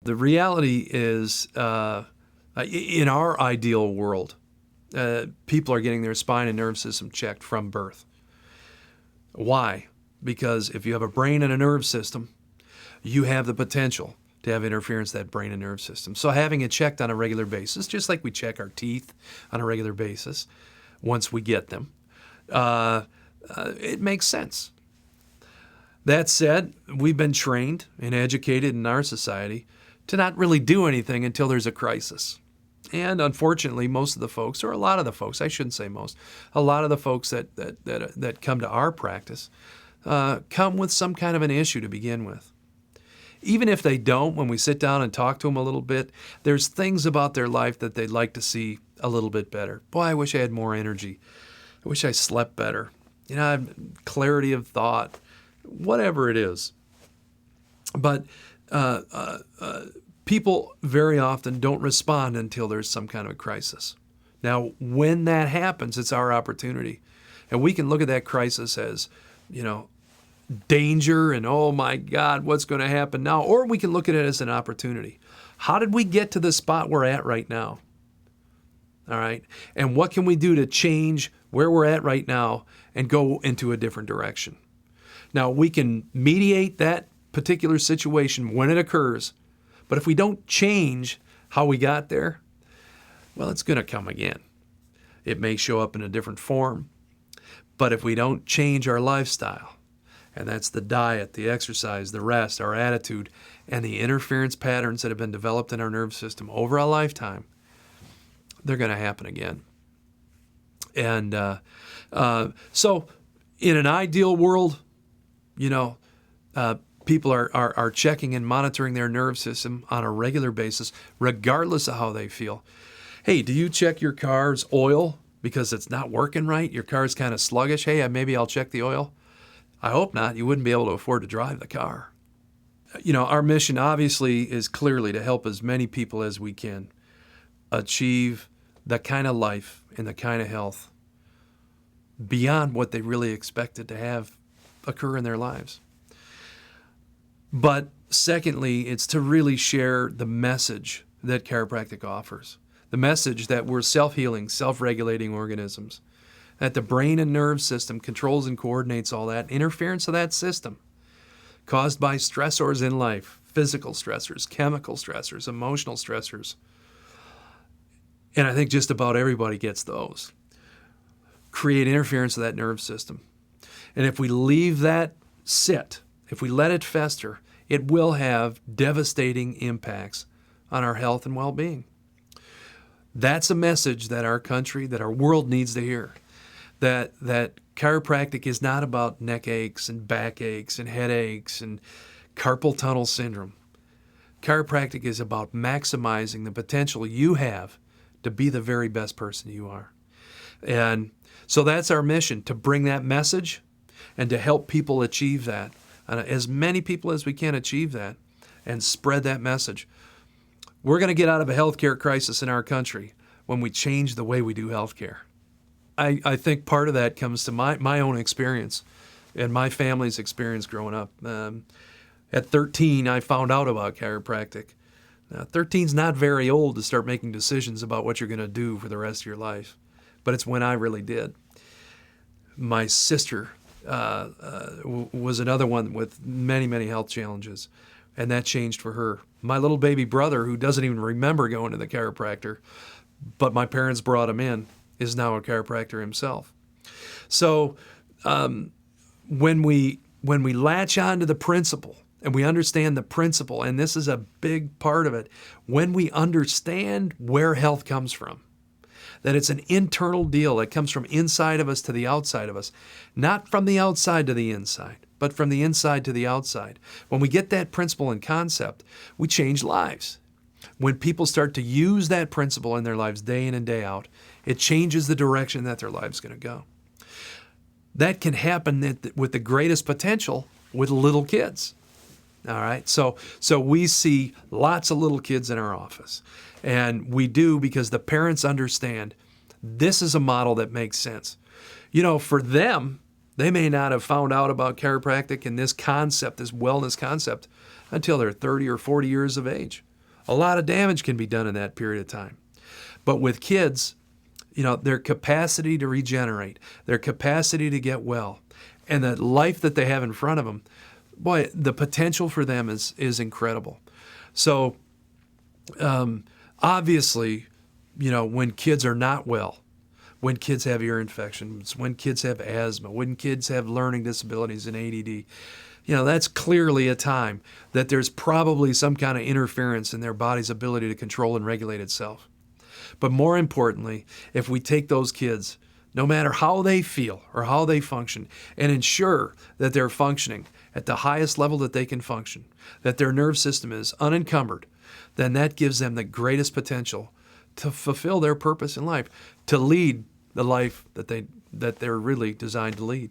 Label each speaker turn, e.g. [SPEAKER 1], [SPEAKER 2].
[SPEAKER 1] The reality is, in our ideal world, people are getting their spine and nerve system checked from birth. Why? Because if you have a brain and a nerve system, you have the potential to have interference to that brain and nerve system. So having it checked on a regular basis, just like we check our teeth on a regular basis once we get them, it makes sense. That said, we've been trained and educated in our society to not really do anything until there's a crisis. And unfortunately, most of the folks, or a lot of the folks, I shouldn't say most, a lot of the folks that come to our practice come with some kind of an issue to begin with. Even if they don't, when we sit down and talk to them a little bit, there's things about their life that they'd like to see a little bit better. Boy, I wish I had more energy. I wish I slept better. You know, I have clarity of thought, whatever it is. But people very often don't respond until there's some kind of a crisis. Now, when that happens, it's our opportunity. And we can look at that crisis as, danger and, oh my God, what's going to happen now? Or we can look at it as an opportunity. How did we get to the spot we're at right now? All right. And what can we do to change where we're at right now and go into a different direction? Now, we can mediate that particular situation when it occurs, but if we don't change how we got there, well, it's going to come again. It may show up in a different form, but if we don't change our lifestyle, and that's the diet, the exercise, the rest, our attitude, and the interference patterns that have been developed in our nerve system over a lifetime, they're going to happen again. And so in an ideal world, people are checking and monitoring their nerve system on a regular basis, regardless of how they feel. Hey, do you check your car's oil because it's not working right? Your car's kind of sluggish. Hey, maybe I'll check the oil. I hope not. You wouldn't be able to afford to drive the car. Our mission obviously is clearly to help as many people as we can achieve the kind of life and the kind of health beyond what they really expected to have occur in their lives. But secondly, it's to really share the message that chiropractic offers. The message that we're self-healing, self-regulating organisms. That the brain and nerve system controls and coordinates all that. Interference of that system caused by stressors in life, physical stressors, chemical stressors, emotional stressors. And I think just about everybody gets those. Create interference of that nerve system. And if we leave that sit, if we let it fester, it will have devastating impacts on our health and well-being. That's a message that our country, that our world needs to hear. That chiropractic is not about neck aches and back aches and headaches and carpal tunnel syndrome. Chiropractic is about maximizing the potential you have to be the very best person you are. And so that's our mission, to bring that message and to help people achieve that. And as many people as we can achieve that and spread that message. We're going to get out of a healthcare crisis in our country when we change the way we do healthcare. I think part of that comes to my own experience and my family's experience growing up. At 13, I found out about chiropractic. Now, 13's not very old to start making decisions about what you're going to do for the rest of your life, but it's when I really did. My sister was another one with many, many health challenges, and that changed for her. My little baby brother, who doesn't even remember going to the chiropractor, but my parents brought him in, is now a chiropractor himself. So when we latch on to the principle and we understand the principle, and this is a big part of it, when we understand where health comes from, that it's an internal deal that comes from inside of us to the outside of us, not from the outside to the inside, but from the inside to the outside. When we get that principle and concept, we change lives. When people start to use that principle in their lives day in and day out, it changes the direction that their life's going to go. That can happen with the greatest potential with little kids. All right, so we see lots of little kids in our office, and we do because the parents understand this is a model that makes sense. For them, they may not have found out about chiropractic and this concept, this wellness concept, until they're 30 or 40 years of age. A lot of damage can be done in that period of time. But with kids, their capacity to regenerate, their capacity to get well, and the life that they have in front of them, boy, the potential for them is incredible. So obviously, when kids are not well, when kids have ear infections, when kids have asthma, when kids have learning disabilities and ADD, that's clearly a time that there's probably some kind of interference in their body's ability to control and regulate itself. But more importantly, if we take those kids, no matter how they feel or how they function, and ensure that they're functioning at the highest level that they can function, that their nerve system is unencumbered, then that gives them the greatest potential to fulfill their purpose in life, to lead the life that they're really designed to lead.